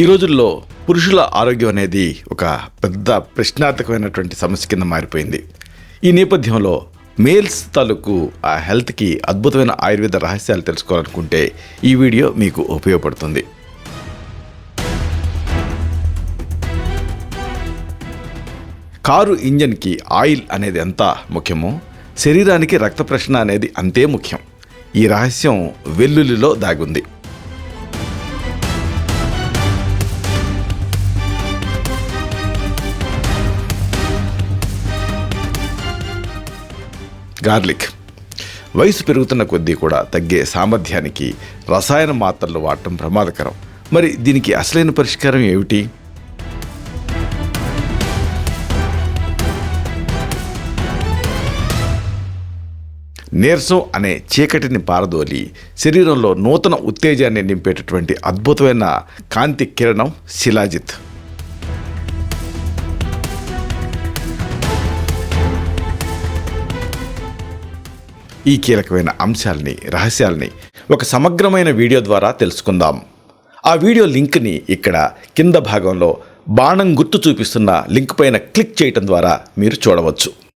ఈ రోజుల్లో పురుషుల ఆరోగ్యం అనేది ఒక పెద్ద ప్రశ్నార్థకమైనటువంటి సమస్య కింద మారిపోయింది. ఈ నేపథ్యంలో మేల్స్ తాలూకు ఆ హెల్త్కి అద్భుతమైన ఆయుర్వేద రహస్యాలు తెలుసుకోవాలనుకుంటే ఈ వీడియో మీకు ఉపయోగపడుతుంది. కారు ఇంజన్కి ఆయిల్ అనేది ఎంత ముఖ్యమో శరీరానికి రక్త ప్రసరణ అనేది అంతే ముఖ్యం. ఈ రహస్యం వెల్లుల్లిలో దాగుంది. గార్లిక్ వయసు పెరుగుతున్న కొద్దీ కూడా తగ్గే సామర్థ్యానికి రసాయన మాత్రలు వాడటం ప్రమాదకరం. మరి దీనికి అసలైన పరిష్కారం ఏమిటి? నీరసం అనే చీకటిని పారదోలి శరీరంలో నూతన ఉత్తేజాన్ని నింపేటటువంటి అద్భుతమైన కాంతి కిరణం శిలాజిత్. ఈ కీలకమైన అంశాలని, రహస్యాల్ని ఒక సమగ్రమైన వీడియో ద్వారా తెలుసుకుందాం. ఆ వీడియో లింక్ని ఇక్కడ కింద భాగంలో బాణం గుర్తు చూపిస్తున్న లింక్ పైన క్లిక్ చేయటం ద్వారా మీరు చూడవచ్చు.